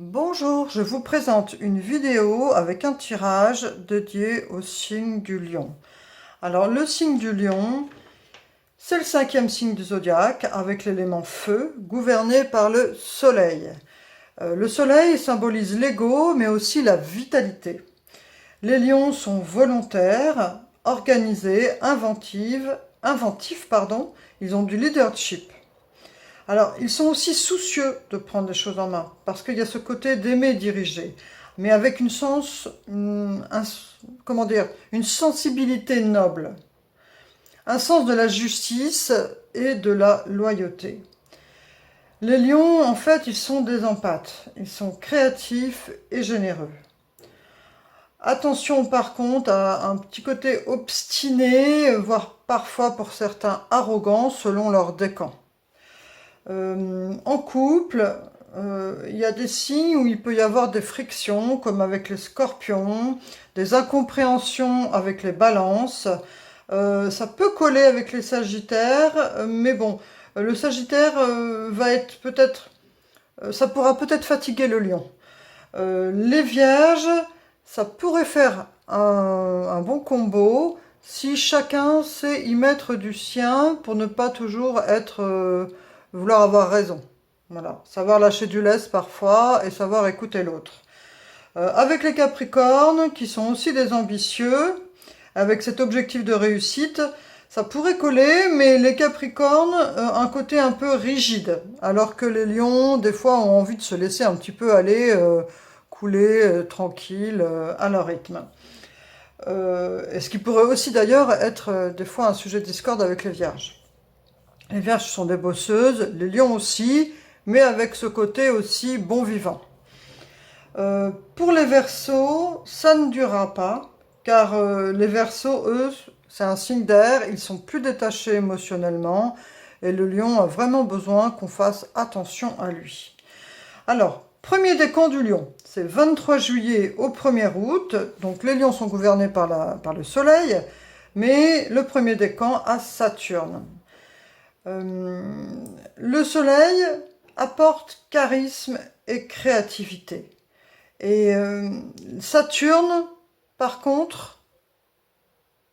Bonjour, je vous présente une vidéo avec un tirage dédié au signe du lion. Alors le signe du lion, c'est le 5e signe du zodiaque avec l'élément feu, gouverné par le soleil. Le soleil symbolise l'ego mais aussi la vitalité. Les lions sont volontaires, organisés, inventifs, ils ont du leadership. Alors, ils sont aussi soucieux de prendre les choses en main, parce qu'il y a ce côté d'aimer diriger, mais avec une sensibilité noble, un sens de la justice et de la loyauté. Les lions, en fait, ils sont des empathes, ils sont créatifs et généreux. Attention par contre à un petit côté obstiné, voire parfois pour certains arrogant selon leur décan. En couple, il y a des signes où il peut y avoir des frictions, comme avec les scorpions, des incompréhensions avec les balances. Ça peut coller avec les sagittaires, mais bon, le sagittaire va être peut-être... ça pourra peut-être fatiguer le lion. Les vierges, ça pourrait faire un bon combo si chacun sait y mettre du sien pour ne pas toujours vouloir avoir raison. Voilà, savoir lâcher du lest parfois et savoir écouter l'autre. Avec les Capricornes, qui sont aussi des ambitieux, avec cet objectif de réussite, ça pourrait coller, mais les Capricornes, un côté un peu rigide, alors que les Lions, des fois, ont envie de se laisser un petit peu aller, couler tranquille, à leur rythme. Et ce qui pourrait aussi d'ailleurs être des fois un sujet de discorde avec les Vierges. Les Vierges sont des bosseuses, les Lions aussi, mais avec ce côté aussi bon vivant. Pour les Verseaux, ça ne durera pas, car les Verseaux, eux, c'est un signe d'air, ils sont plus détachés émotionnellement, et le Lion a vraiment besoin qu'on fasse attention à lui. Alors, premier décan du Lion, c'est 23 juillet au 1er août, donc les Lions sont gouvernés par le Soleil, mais le premier décan à Saturne. Le Soleil apporte charisme et créativité. Et Saturne, par contre,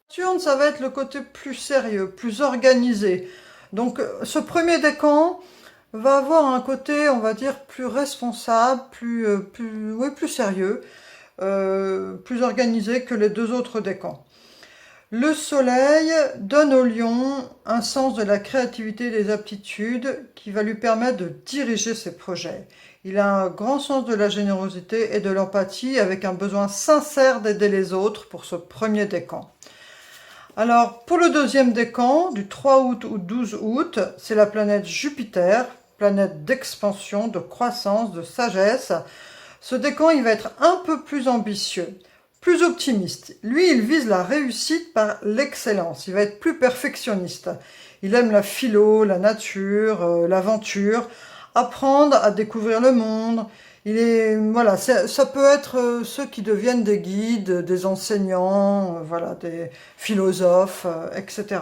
Saturne, ça va être le côté plus sérieux, plus organisé. Donc ce premier décan va avoir un côté, on va dire, plus responsable, plus sérieux, plus organisé que les deux autres décans. Le soleil donne au lion un sens de la créativité et des aptitudes qui va lui permettre de diriger ses projets. Il a un grand sens de la générosité et de l'empathie avec un besoin sincère d'aider les autres pour ce premier décan. Alors, pour le deuxième décan, du 3 août au 12 août, c'est la planète Jupiter, planète d'expansion, de croissance, de sagesse. Ce décan, il va être un peu plus ambitieux, plus optimiste. Lui, il vise la réussite par l'excellence. Il va être plus perfectionniste. Il aime la philo, la nature, l'aventure, apprendre à découvrir le monde. Voilà, ça peut être ceux qui deviennent des guides, des enseignants, voilà, des philosophes, etc.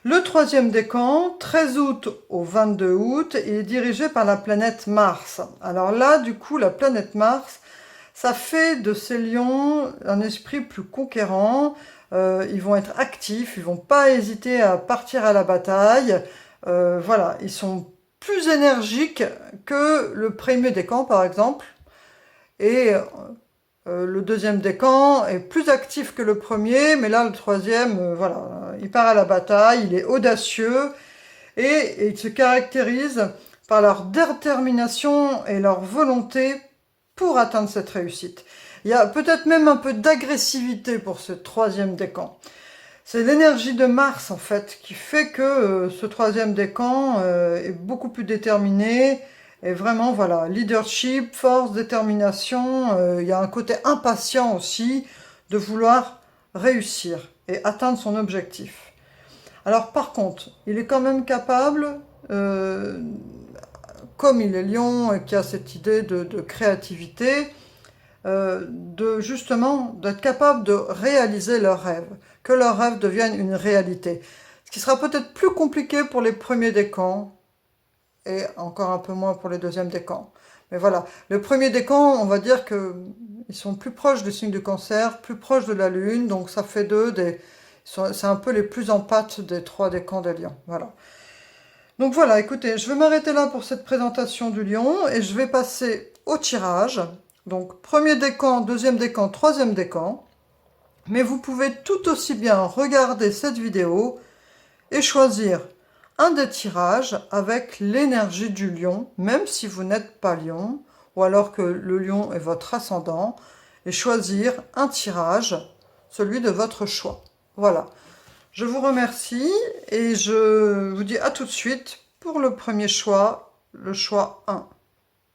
Le troisième décan, 13 août au 22 août, est dirigé par la planète Mars. Alors là, du coup, la planète Mars, ça fait de ces lions un esprit plus conquérant. Ils vont être actifs, ils vont pas hésiter à partir à la bataille. Voilà, ils sont plus énergiques que le premier décan, par exemple. Et le deuxième décan est plus actif que le premier, mais là, le troisième, voilà, il part à la bataille, il est audacieux et il se caractérise par leur détermination et leur volonté pour atteindre cette réussite. Il y a peut-être même un peu d'agressivité pour ce troisième décan. C'est l'énergie de Mars, en fait, qui fait que ce troisième décan est beaucoup plus déterminé. Et vraiment, voilà, leadership, force, détermination. Il y a un côté impatient aussi de vouloir réussir et atteindre son objectif. Alors, par contre, il est quand même capable, comme il est lion et qu'il a cette idée de créativité, d'être capable de réaliser leurs rêves, que leurs rêves deviennent une réalité. Ce qui sera peut-être plus compliqué pour les premiers décans et encore un peu moins pour les deuxièmes décans. Mais voilà, le premier décan, on va dire que ils sont plus proches du signe du Cancer, plus proches de la Lune, donc ça fait d'eux c'est un peu les plus en pâte des 3 décans des lions. Voilà. Donc voilà, écoutez, je vais m'arrêter là pour cette présentation du lion et je vais passer au tirage. Donc premier décan, deuxième décan, troisième décan. Mais vous pouvez tout aussi bien regarder cette vidéo et choisir un des tirages avec l'énergie du lion, même si vous n'êtes pas lion, ou alors que le lion est votre ascendant, et choisir un tirage, celui de votre choix. Voilà. Je vous remercie et je vous dis à tout de suite pour le premier choix, le choix 1,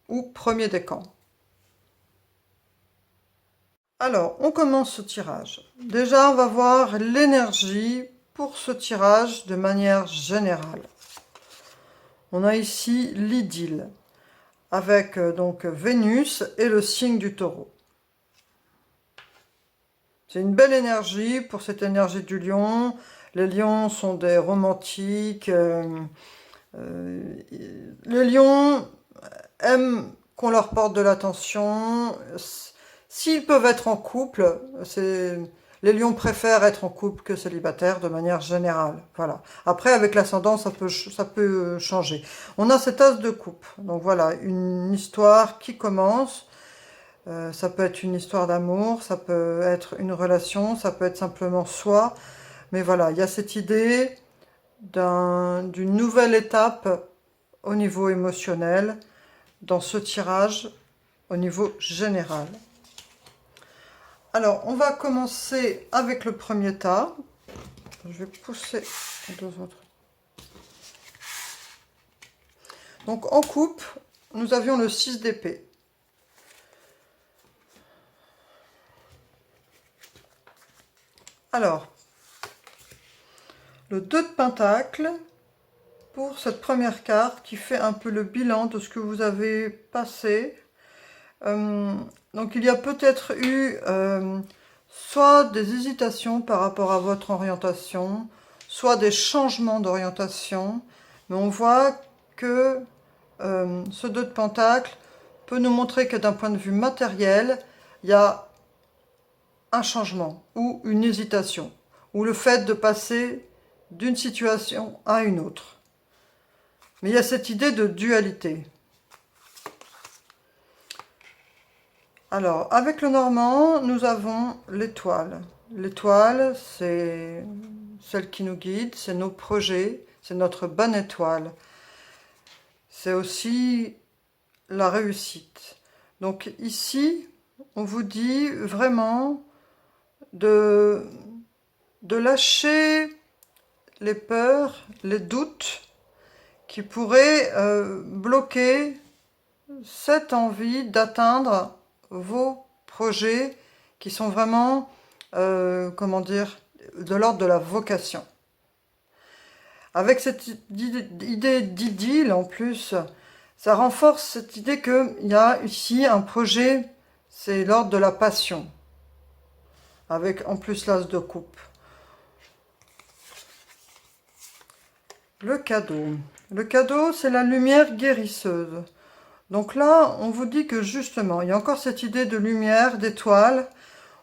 ou premier décan. Alors, on commence ce tirage. Déjà, on va voir l'énergie pour ce tirage de manière générale. On a ici l'idylle, avec donc Vénus et le signe du Taureau. C'est une belle énergie pour cette énergie du lion. Les lions sont des romantiques. Les lions aiment qu'on leur porte de l'attention. S'ils peuvent être en couple, les lions préfèrent être en couple que célibataires de manière générale. Voilà. Après, avec l'ascendant, ça peut changer. On a cet as de coupe. Donc voilà, une histoire qui commence. Ça peut être une histoire d'amour, ça peut être une relation, ça peut être simplement soi. Mais voilà, il y a cette idée d'une nouvelle étape au niveau émotionnel dans ce tirage au niveau général. Alors, on va commencer avec le premier tas. Je vais pousser les deux autres. Donc, en coupe, nous avions le 6 d'épée. Alors, le 2 de pentacle pour cette première carte qui fait un peu le bilan de ce que vous avez passé. Donc il y a peut-être eu soit des hésitations par rapport à votre orientation, soit des changements d'orientation, mais on voit que ce 2 de pentacle peut nous montrer que d'un point de vue matériel, il y a un changement ou une hésitation, ou le fait de passer d'une situation à une autre. Mais il y a cette idée de dualité. Alors, avec le normand, nous avons l'étoile. L'étoile, c'est celle qui nous guide, c'est nos projets, c'est notre bonne étoile. C'est aussi la réussite. Donc ici, on vous dit vraiment de lâcher les peurs, les doutes qui pourraient bloquer cette envie d'atteindre vos projets qui sont vraiment, comment dire, de l'ordre de la vocation. Avec cette idée d'idylle en plus, ça renforce cette idée qu'il y a ici un projet, c'est l'ordre de la passion, avec en plus l'as de coupe. Le cadeau. Le cadeau, c'est la lumière guérisseuse. Donc là, on vous dit que justement, il y a encore cette idée de lumière, d'étoile.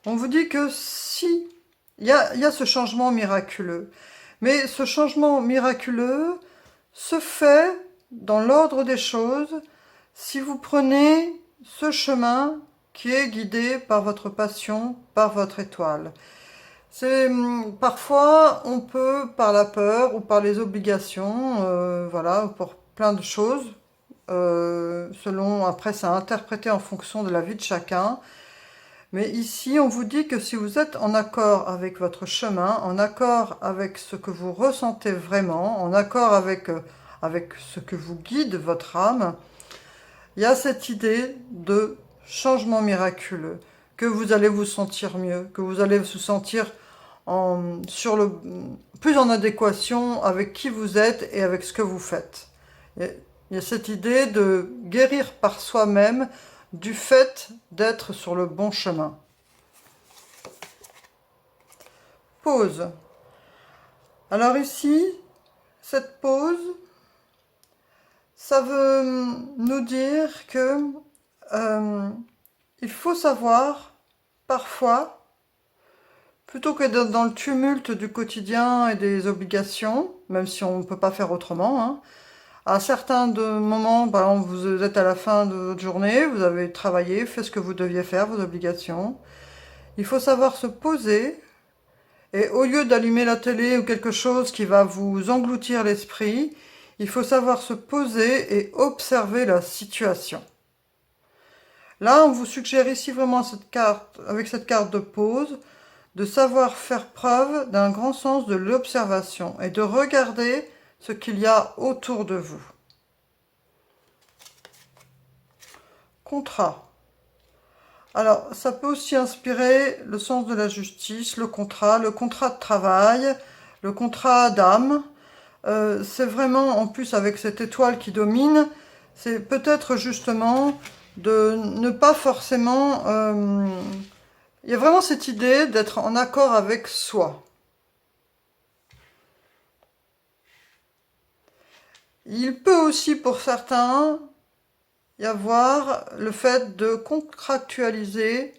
On vous dit que si, il y a ce changement miraculeux. Mais ce changement miraculeux se fait dans l'ordre des choses si vous prenez ce chemin qui est guidé par votre passion, par votre étoile. Parfois, on peut, par la peur ou par les obligations, voilà, pour plein de choses, selon, après, c'est interprété en fonction de la vie de chacun. Mais ici, on vous dit que si vous êtes en accord avec votre chemin, en accord avec ce que vous ressentez vraiment, en accord avec ce que vous guide votre âme, il y a cette idée de changement miraculeux, que vous allez vous sentir mieux, que vous allez vous sentir plus en adéquation avec qui vous êtes et avec ce que vous faites. Il y a cette idée de guérir par soi-même du fait d'être sur le bon chemin. Pause. Alors ici, cette pause, ça veut nous dire que il faut savoir, parfois, plutôt que d'être dans le tumulte du quotidien et des obligations, même si on ne peut pas faire autrement, hein, à certains moments, par exemple, vous êtes à la fin de votre journée, vous avez travaillé, fait ce que vous deviez faire, vos obligations. Il faut savoir se poser et au lieu d'allumer la télé ou quelque chose qui va vous engloutir l'esprit, il faut savoir se poser et observer la situation. Là, on vous suggère ici vraiment cette carte, avec cette carte de pause, de savoir faire preuve d'un grand sens de l'observation et de regarder ce qu'il y a autour de vous. Contrat. Alors, ça peut aussi inspirer le sens de la justice, le contrat de travail, le contrat d'âme. C'est vraiment, en plus avec cette étoile qui domine, c'est peut-être justement de ne pas forcément... il y a vraiment cette idée d'être en accord avec soi. Il peut aussi, pour certains, y avoir le fait de contractualiser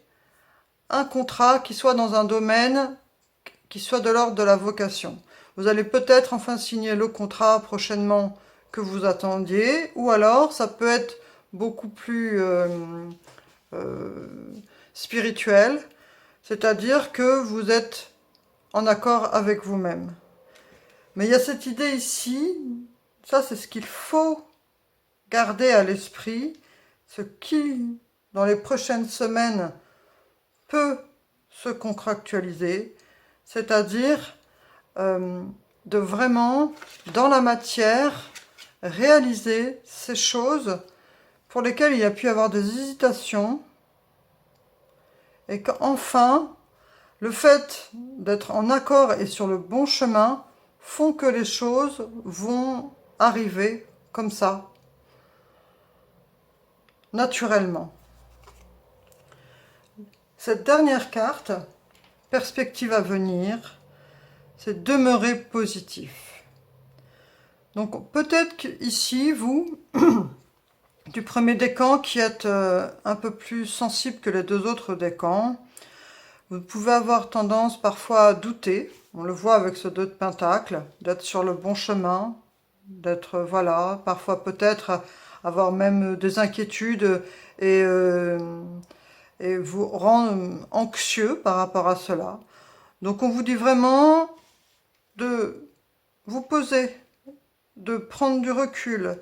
un contrat qui soit dans un domaine qui soit de l'ordre de la vocation. Vous allez peut-être enfin signer le contrat prochainement que vous attendiez, ou alors ça peut être beaucoup plus spirituel, c'est-à-dire que vous êtes en accord avec vous-même. Mais il y a cette idée ici, ça c'est ce qu'il faut garder à l'esprit, ce qui, dans les prochaines semaines, peut se contractualiser, c'est-à-dire de vraiment, dans la matière, réaliser ces choses pour lesquelles il y a pu y avoir des hésitations, et qu'enfin, le fait d'être en accord et sur le bon chemin font que les choses vont arriver comme ça, naturellement. Cette dernière carte, perspective à venir, c'est demeurer positif. Donc peut-être qu'ici, vous, du premier décan qui êtes un peu plus sensible que les deux autres décans, vous pouvez avoir tendance parfois à douter, on le voit avec ce 2 de Pentacle, d'être sur le bon chemin, d'être, voilà, parfois peut-être avoir même des inquiétudes et vous rendre anxieux par rapport à cela. Donc on vous dit vraiment de vous poser, de prendre du recul,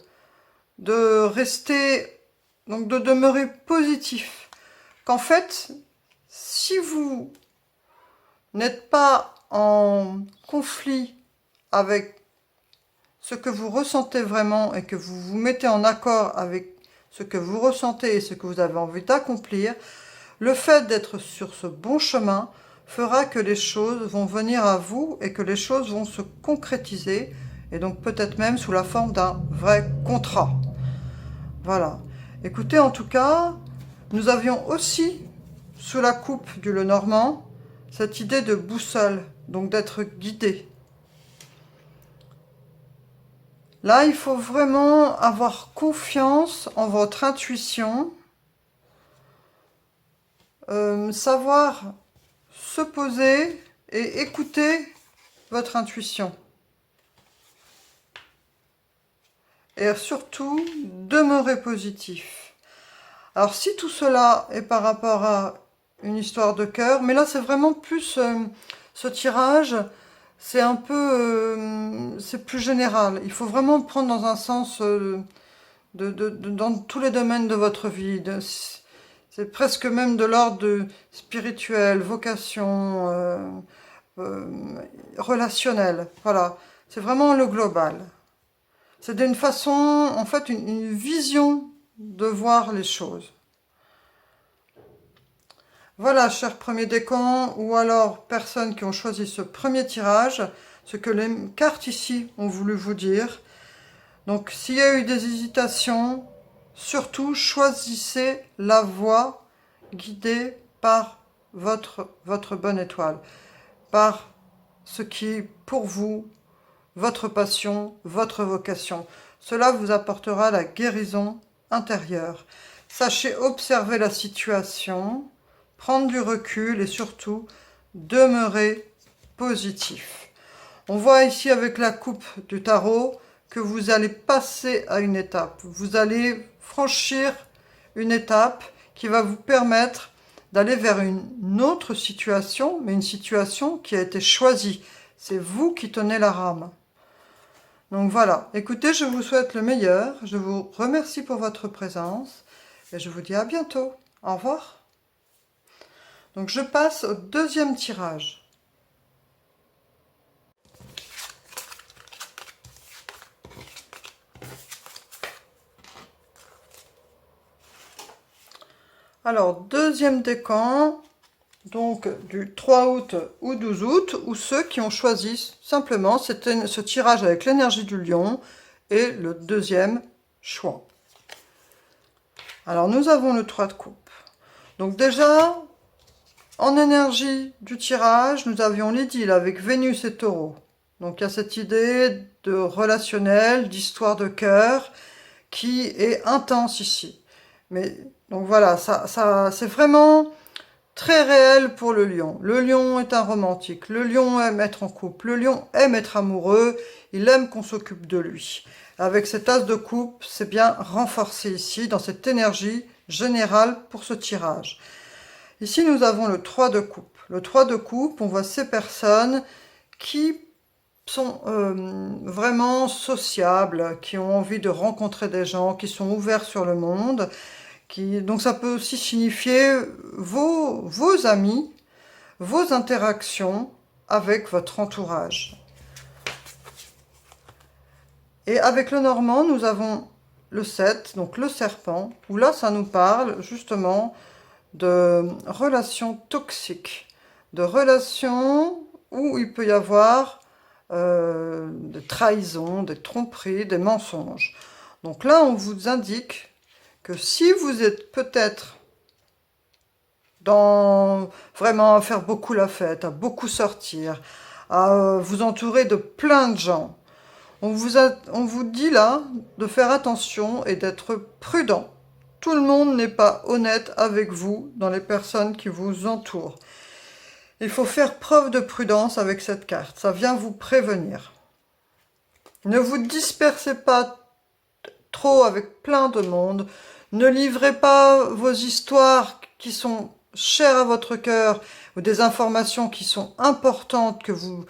de rester, donc de demeurer positif. Qu'en fait, si vous n'êtes pas en conflit avec ce que vous ressentez vraiment et que vous vous mettez en accord avec ce que vous ressentez et ce que vous avez envie d'accomplir, le fait d'être sur ce bon chemin fera que les choses vont venir à vous et que les choses vont se concrétiser, et donc peut-être même sous la forme d'un vrai contrat. Voilà. Écoutez, en tout cas, nous avions aussi, sous la coupe du Lenormand, cette idée de boussole, donc d'être guidé. Là, il faut vraiment avoir confiance en votre intuition, savoir se poser et écouter votre intuition. Et surtout, demeurer positif. Alors, si tout cela est par rapport à une histoire de cœur, mais là, c'est vraiment plus ce tirage, c'est un peu, c'est plus général. Il faut vraiment prendre dans un sens dans tous les domaines de votre vie. C'est presque même de l'ordre de spirituel, vocation, relationnel. Voilà, c'est vraiment le global. C'est d'une façon, en fait, une vision de voir les choses. Voilà, chers premiers décans, ou alors personnes qui ont choisi ce premier tirage, ce que les cartes ici ont voulu vous dire. Donc, s'il y a eu des hésitations, surtout choisissez la voie guidée par votre bonne étoile, par ce qui est pour vous, votre passion, votre vocation. Cela vous apportera la guérison intérieure. Sachez observer la situation, prendre du recul et surtout demeurer positif. On voit ici avec la coupe du tarot que vous allez passer à une étape. Vous allez franchir une étape qui va vous permettre d'aller vers une autre situation, mais une situation qui a été choisie. C'est vous qui tenez la rame. Donc voilà, écoutez, je vous souhaite le meilleur. Je vous remercie pour votre présence et je vous dis à bientôt. Au revoir. Donc je passe au deuxième tirage. Alors, deuxième décan, donc du 3 août ou 12 août, ou ceux qui ont choisi simplement ce tirage avec l'énergie du lion et le deuxième choix. Alors, nous avons le 3 de coupe. Donc déjà, en énergie du tirage, nous avions l'idylle avec Vénus et Taureau. Donc, il y a cette idée de relationnel, d'histoire de cœur, qui est intense ici. Mais donc voilà, ça c'est vraiment très réel pour le lion. Le lion est un romantique, le lion aime être en couple, le lion aime être amoureux, il aime qu'on s'occupe de lui. Avec cet as de coupe, c'est bien renforcé ici, dans cette énergie générale pour ce tirage. Ici, nous avons le 3 de coupe. Le 3 de coupe, on voit ces personnes qui sont vraiment sociables, qui ont envie de rencontrer des gens, qui sont ouverts sur le monde. Donc ça peut aussi signifier vos amis, vos interactions avec votre entourage. Et avec le normand, nous avons le 7, donc le serpent, où là ça nous parle justement de relations toxiques, de relations où il peut y avoir des trahisons, des tromperies, des mensonges. Donc là, on vous indique que si vous êtes peut-être dans vraiment à faire beaucoup la fête, à beaucoup sortir, à vous entourer de plein de gens, on vous dit là de faire attention et d'être prudent. Tout le monde n'est pas honnête avec vous dans les personnes qui vous entourent. Il faut faire preuve de prudence avec cette carte, ça vient vous prévenir. Ne vous dispersez pas trop avec plein de monde, ne livrez pas vos histoires qui sont chères à votre cœur ou des informations qui sont importantes que vous...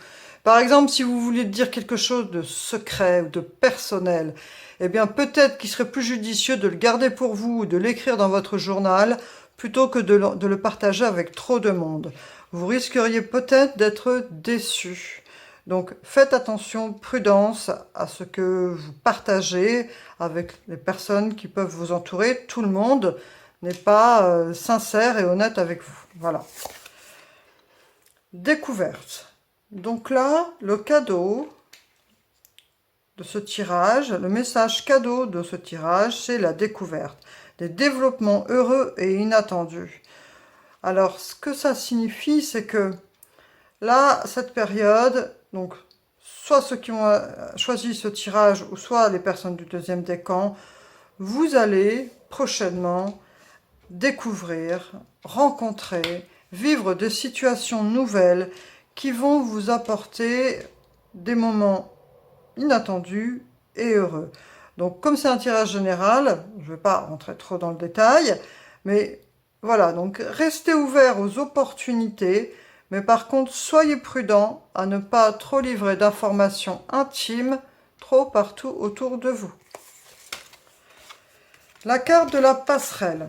Par exemple, si vous voulez dire quelque chose de secret ou de personnel, eh bien peut-être qu'il serait plus judicieux de le garder pour vous ou de l'écrire dans votre journal plutôt que de le partager avec trop de monde. Vous risqueriez peut-être d'être déçu. Donc faites attention, prudence à ce que vous partagez avec les personnes qui peuvent vous entourer. Tout le monde n'est pas sincère et honnête avec vous. Voilà. Découverte. Donc là, le cadeau de ce tirage, le message cadeau de ce tirage, c'est la découverte. Des développements heureux et inattendus. Alors, ce que ça signifie, c'est que là, cette période, donc, soit ceux qui ont choisi ce tirage, ou soit les personnes du deuxième décan, vous allez prochainement découvrir, rencontrer, vivre des situations nouvelles qui vont vous apporter des moments inattendus et heureux. Donc, comme c'est un tirage général, je ne vais pas rentrer trop dans le détail, mais voilà, donc restez ouverts aux opportunités, mais par contre, soyez prudents à ne pas trop livrer d'informations intimes trop partout autour de vous. La carte de la passerelle.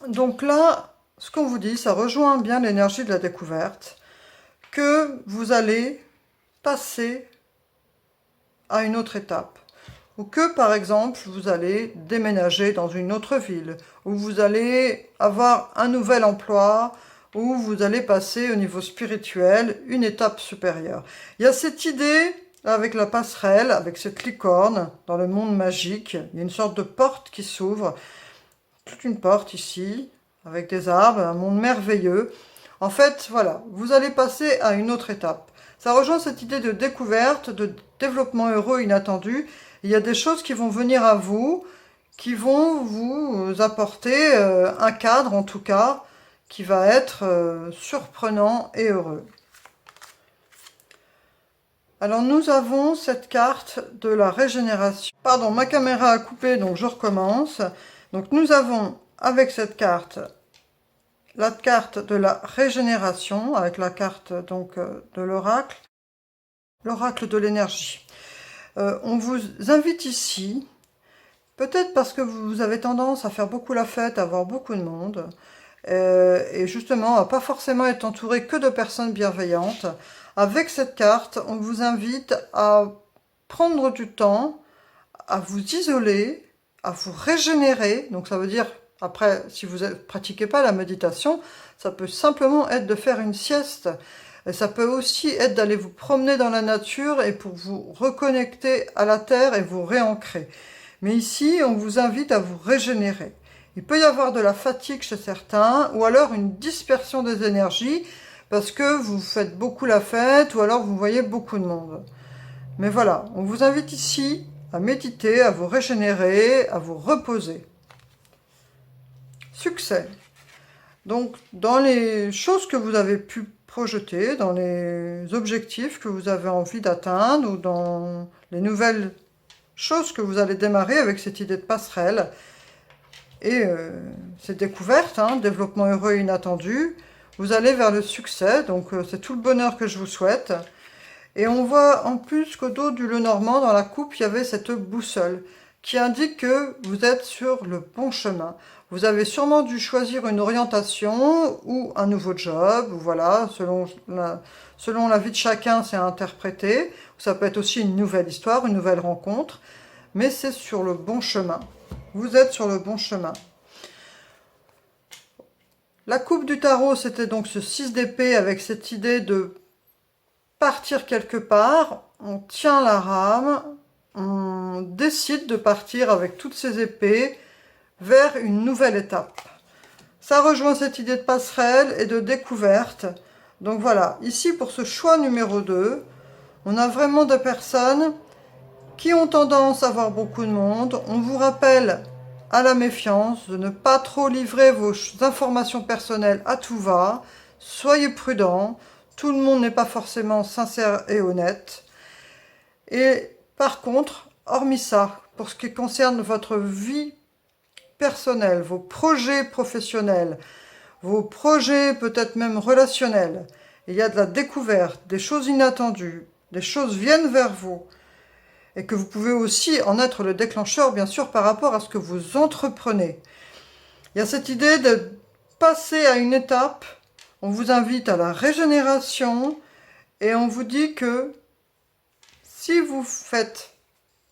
Donc là, ce qu'on vous dit, ça rejoint bien l'énergie de la découverte, que vous allez passer à une autre étape. Ou que, par exemple, vous allez déménager dans une autre ville, ou vous allez avoir un nouvel emploi, ou vous allez passer au niveau spirituel une étape supérieure. Il y a cette idée, avec la passerelle, avec cette licorne, dans le monde magique, il y a une sorte de porte qui s'ouvre, toute une porte ici, avec des arbres, un monde merveilleux. En fait, voilà, vous allez passer à une autre étape. Ça rejoint cette idée de découverte, de développement heureux inattendu, Il y a des choses qui vont venir à vous, qui vont vous apporter un cadre en tout cas, qui va être surprenant et heureux. Alors nous avons cette carte de la régénération. Pardon, ma caméra a coupé, donc je recommence. Donc nous avons avec cette carte, la carte de la régénération, avec la carte donc de l'oracle, l'oracle de l'énergie. On vous invite ici, peut-être parce que vous avez tendance à faire beaucoup la fête, à avoir beaucoup de monde, et justement à pas forcément être entouré que de personnes bienveillantes. Avec cette carte, on vous invite à prendre du temps, à vous isoler, à vous régénérer. Donc ça veut dire, après, si vous ne pratiquez pas la méditation, ça peut simplement être de faire une sieste. Et ça peut aussi être d'aller vous promener dans la nature et pour vous reconnecter à la terre et vous réancrer. Mais ici, on vous invite à vous régénérer. Il peut y avoir de la fatigue chez certains, ou alors une dispersion des énergies, parce que vous faites beaucoup la fête, ou alors vous voyez beaucoup de monde. Mais voilà, on vous invite ici à méditer, à vous régénérer, à vous reposer. Succès. Donc, dans les choses que vous avez pu projeter, dans les objectifs que vous avez envie d'atteindre, ou dans les nouvelles choses que vous allez démarrer avec cette idée de passerelle, et ces découvertes, développement heureux et inattendu, vous allez vers le succès, donc c'est tout le bonheur que je vous souhaite. Et on voit en plus qu'au dos du Lenormand, dans la coupe, il y avait cette boussole qui indique que vous êtes sur le bon chemin. Vous avez sûrement dû choisir une orientation ou un nouveau job, ou voilà, selon la vie de chacun, c'est à interpréter. Ça peut être aussi une nouvelle histoire, une nouvelle rencontre, mais c'est sur le bon chemin. Vous êtes sur le bon chemin. La coupe du tarot, c'était donc ce 6 d'épée avec cette idée de partir quelque part. On tient la rame, on décide de partir avec toutes ces épées vers une nouvelle étape. Ça rejoint cette idée de passerelle et de découverte. Donc voilà, ici pour ce choix numéro 2, on a vraiment des personnes qui ont tendance à avoir beaucoup de monde. On vous rappelle à la méfiance, de ne pas trop livrer vos informations personnelles à tout va. Soyez prudents, tout le monde n'est pas forcément sincère et honnête. Et par contre, hormis ça, pour ce qui concerne votre vie personnelle, vos projets professionnels, vos projets peut-être même relationnels, il y a de la découverte, des choses inattendues, des choses viennent vers vous, et que vous pouvez aussi en être le déclencheur, bien sûr, par rapport à ce que vous entreprenez. Il y a cette idée de passer à une étape, on vous invite à la régénération, et on vous dit que si vous faites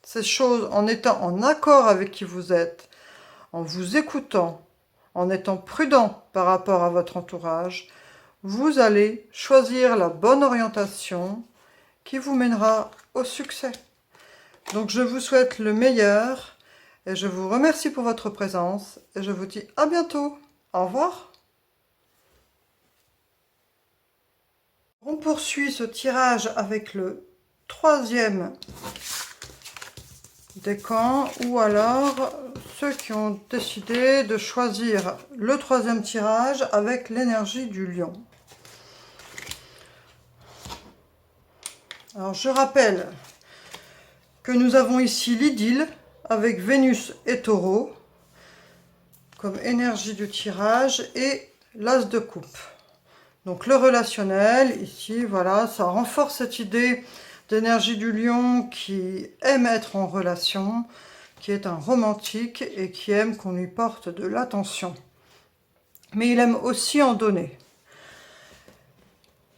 ces choses en étant en accord avec qui vous êtes, en vous écoutant, en étant prudent par rapport à votre entourage, vous allez choisir la bonne orientation qui vous mènera au succès. Donc je vous souhaite le meilleur et je vous remercie pour votre présence et je vous dis à bientôt. Au revoir. On poursuit ce tirage avec le 3e décan ou alors ceux qui ont décidé de choisir le 3e tirage avec l'énergie du lion. Alors je rappelle que nous avons ici l'idylle avec Vénus et Taureau comme énergie du tirage et l'as de coupe. Donc le relationnel, ici, voilà, ça renforce cette idée d'énergie du lion qui aime être en relation, qui est un romantique et qui aime qu'on lui porte de l'attention. Mais il aime aussi en donner.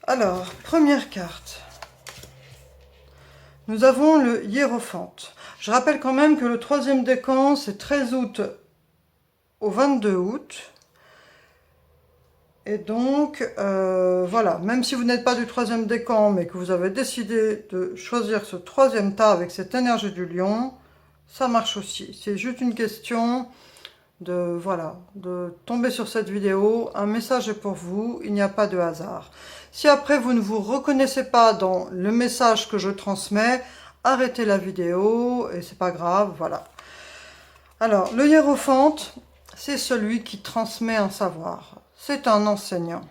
Alors, première carte. Nous avons le hiérophante. Je rappelle quand même que le 3e décan, c'est 13 août au 22 août. Et donc, voilà, même si vous n'êtes pas du 3e décan, mais que vous avez décidé de choisir ce 3e tas avec cette énergie du lion, ça marche aussi. C'est juste une question de, voilà, de tomber sur cette vidéo. Un message est pour vous, il n'y a pas de hasard. Si après vous ne vous reconnaissez pas dans le message que je transmets, arrêter la vidéo et c'est pas grave, voilà. Alors, le hiérophante, c'est celui qui transmet un savoir. C'est un enseignant.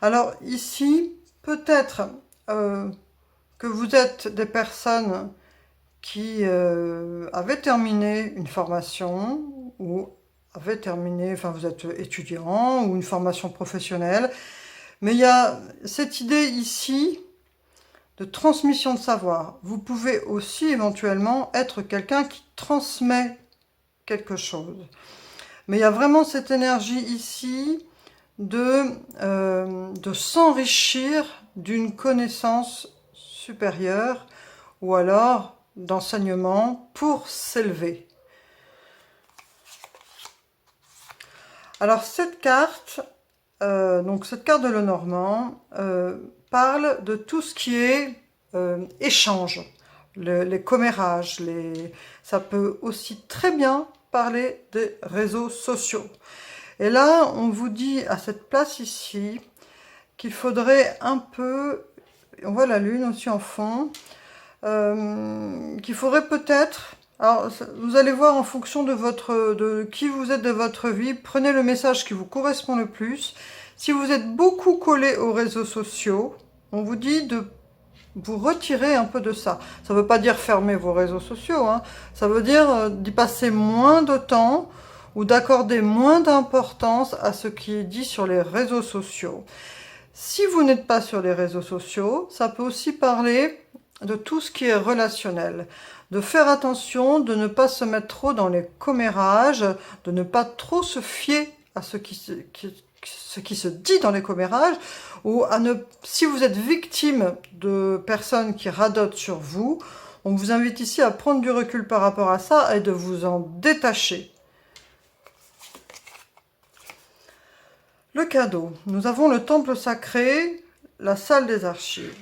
Alors ici, peut-être que vous êtes des personnes qui avaient terminé une formation ou avaient terminé, enfin vous êtes étudiant ou une formation professionnelle. Mais il y a cette idée ici de transmission de savoir. Vous pouvez aussi éventuellement être quelqu'un qui transmet quelque chose. Mais il y a vraiment cette énergie ici de s'enrichir d'une connaissance supérieure ou alors d'enseignement pour s'élever. Alors cette carte, donc cette carte de Lenormand, parle de tout ce qui est échange, les commérages, ça peut aussi très bien parler des réseaux sociaux. Et là, on vous dit à cette place ici qu'il faudrait un peu, on voit la lune aussi en fond, qu'il faudrait peut-être, alors vous allez voir en fonction de qui vous êtes de votre vie, prenez le message qui vous correspond le plus. Si vous êtes beaucoup collé aux réseaux sociaux, on vous dit de vous retirer un peu de ça. Ça ne veut pas dire fermer vos réseaux sociaux, hein. Ça veut dire d'y passer moins de temps ou d'accorder moins d'importance à ce qui est dit sur les réseaux sociaux. Si vous n'êtes pas sur les réseaux sociaux, ça peut aussi parler de tout ce qui est relationnel. De faire attention, de ne pas se mettre trop dans les commérages, de ne pas trop se fier à ce qui se dit dans les commérages, ou si vous êtes victime de personnes qui radotent sur vous, on vous invite ici à prendre du recul par rapport à ça et de vous en détacher. Le cadeau. Nous avons le temple sacré, la salle des archives.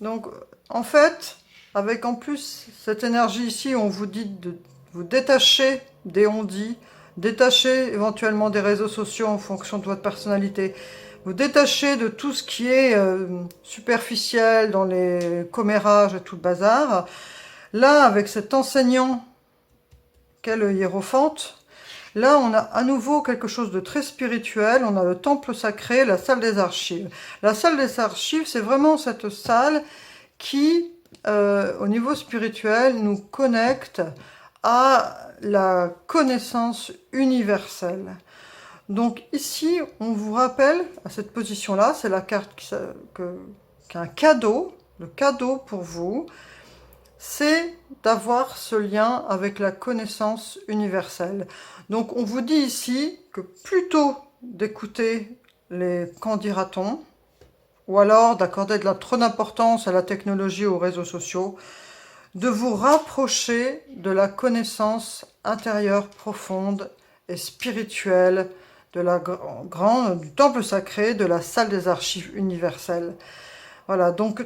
Donc, en fait, avec en plus cette énergie ici, on vous dit de vous détacher des on-dit, détacher éventuellement des réseaux sociaux en fonction de votre personnalité, vous détacher de tout ce qui est superficiel dans les commérages et tout le bazar. Là, avec cet enseignant qu'est le hiérophante, là, on a à nouveau quelque chose de très spirituel. On a le temple sacré, la salle des archives. La salle des archives, c'est vraiment cette salle qui, au niveau spirituel, nous connecte à la connaissance universelle. Donc ici, on vous rappelle, à cette position-là, c'est la carte qui est un cadeau. Le cadeau pour vous, c'est d'avoir ce lien avec la connaissance universelle. Donc on vous dit ici que plutôt d'écouter les qu'en dira-t-on, ou alors d'accorder trop d'importance à la technologie, aux réseaux sociaux, de vous rapprocher de la connaissance intérieure profonde et spirituelle de du temple sacré, de la salle des archives universelles. Voilà, donc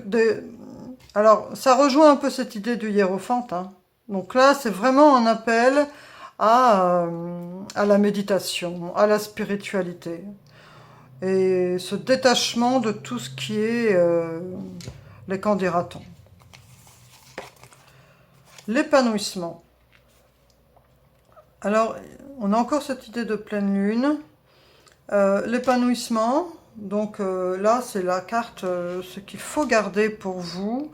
alors ça rejoint un peu cette idée du hiérophante, hein. Donc là, c'est vraiment un appel à la méditation, à la spiritualité. Et ce détachement de tout ce qui est les qu'en dira-t-on. L'épanouissement. Alors, on a encore cette idée de pleine lune. L'épanouissement, donc là, c'est la carte, ce qu'il faut garder pour vous.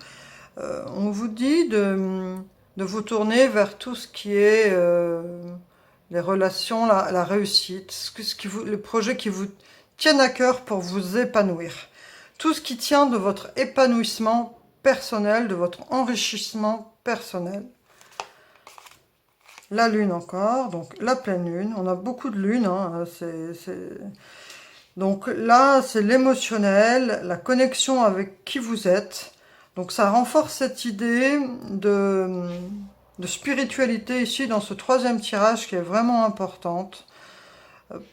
On vous dit de vous tourner vers tout ce qui est les relations, la réussite, les projets qui vous tiennent à cœur pour vous épanouir. Tout ce qui tient de votre épanouissement personnel, de votre enrichissement personnel. La lune encore, donc la pleine lune. On a beaucoup de lunes, hein, donc là, c'est l'émotionnel, la connexion avec qui vous êtes. Donc ça renforce cette idée de spiritualité ici dans ce troisième tirage qui est vraiment importante.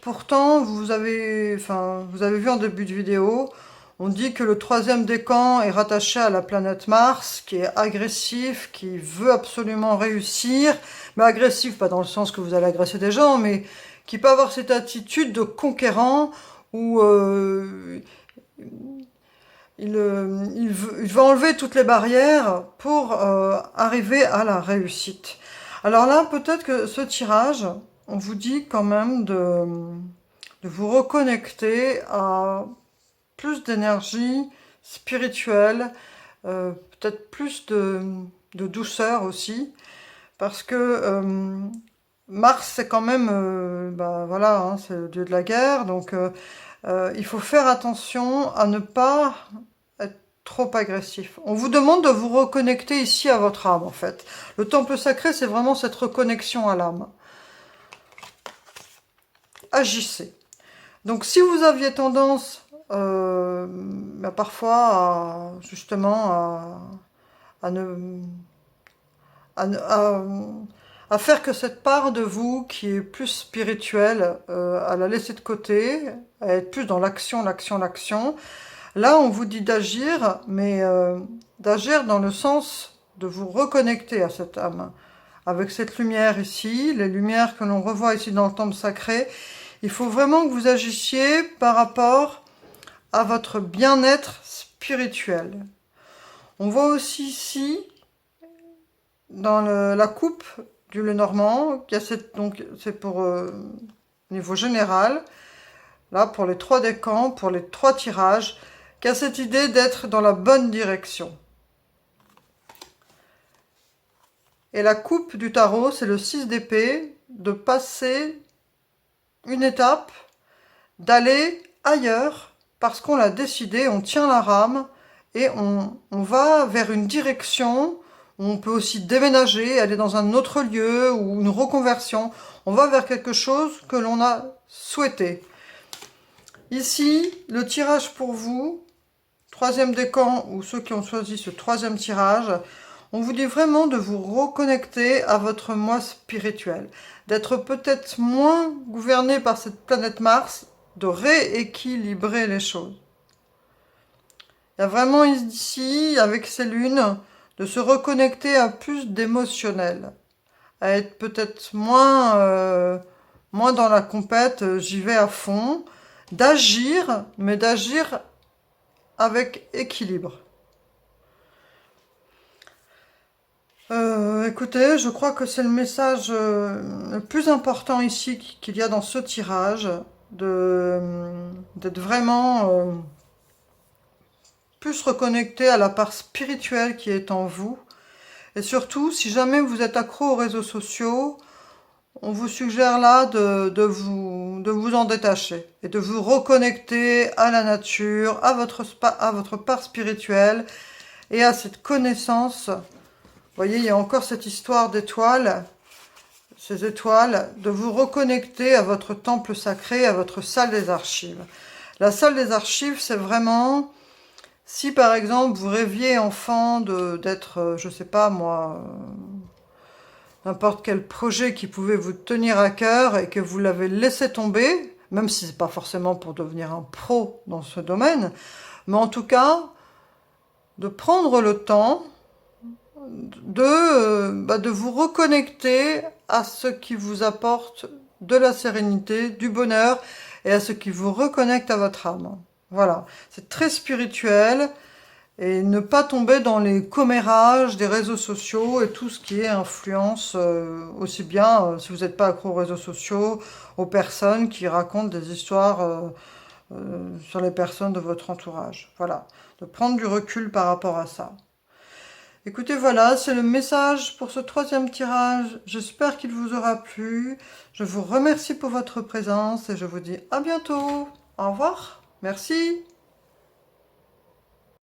Pourtant, vous avez vu en début de vidéo, on dit que le troisième décan est rattaché à la planète Mars, qui est agressif, qui veut absolument réussir, mais agressif, pas dans le sens que vous allez agresser des gens, mais qui peut avoir cette attitude de conquérant, où il va enlever toutes les barrières pour arriver à la réussite. Alors là, peut-être que ce tirage, on vous dit quand même de vous reconnecter à plus d'énergie spirituelle, peut-être plus de douceur aussi, parce que Mars, c'est quand même, bah voilà, hein, c'est le dieu de la guerre, donc il faut faire attention à ne pas être trop agressif. On vous demande de vous reconnecter ici à votre âme, en fait. Le temple sacré, c'est vraiment cette reconnexion à l'âme. Agissez. Donc, si vous aviez tendance, bah, parfois, justement, à faire que cette part de vous qui est plus spirituelle, à la laisser de côté, à être plus dans l'action, l'action, l'action. Là, on vous dit d'agir, mais d'agir dans le sens de vous reconnecter à cette âme. Avec cette lumière ici, les lumières que l'on revoit ici dans le temple sacré, il faut vraiment que vous agissiez par rapport à votre bien-être spirituel. On voit aussi ici, dans la coupe du Lenormand, qu'il y a donc c'est pour niveau général, là pour les 3 décans, pour les 3 tirages, qu'il y a cette idée d'être dans la bonne direction. Et la coupe du tarot, c'est le 6 d'épée, de passer une étape, d'aller ailleurs, parce qu'on l'a décidé, on tient la rame, et on va vers une direction. On peut aussi déménager, aller dans un autre lieu ou une reconversion. On va vers quelque chose que l'on a souhaité. Ici, le tirage pour vous, 3e décan ou ceux qui ont choisi ce 3e tirage, on vous dit vraiment de vous reconnecter à votre moi spirituel, d'être peut-être moins gouverné par cette planète Mars, de rééquilibrer les choses. Il y a vraiment ici, avec ces lunes, de se reconnecter à plus d'émotionnel, à être peut-être moins dans la compète, j'y vais à fond, d'agir, mais d'agir avec équilibre. Écoutez, je crois que c'est le message le plus important ici qu'il y a dans ce tirage, d'être vraiment plus reconnecté à la part spirituelle qui est en vous. Et surtout, si jamais vous êtes accro aux réseaux sociaux, on vous suggère là de vous en détacher et de vous reconnecter à la nature, à votre part spirituelle et à cette connaissance. Vous voyez, il y a encore cette histoire d'étoiles, ces étoiles, de vous reconnecter à votre temple sacré, à votre salle des archives. La salle des archives, c'est vraiment... Si par exemple vous rêviez enfant d'être, je sais pas moi, n'importe quel projet qui pouvait vous tenir à cœur et que vous l'avez laissé tomber, même si c'est pas forcément pour devenir un pro dans ce domaine, mais en tout cas, de prendre le temps de vous reconnecter à ce qui vous apporte de la sérénité, du bonheur et à ce qui vous reconnecte à votre âme. Voilà, c'est très spirituel et ne pas tomber dans les commérages des réseaux sociaux et tout ce qui est influence, aussi bien, si vous n'êtes pas accro aux réseaux sociaux, aux personnes qui racontent des histoires sur les personnes de votre entourage. Voilà, de prendre du recul par rapport à ça. Écoutez, voilà, c'est le message pour ce 3e tirage. J'espère qu'il vous aura plu. Je vous remercie pour votre présence et je vous dis à bientôt. Au revoir. Merci.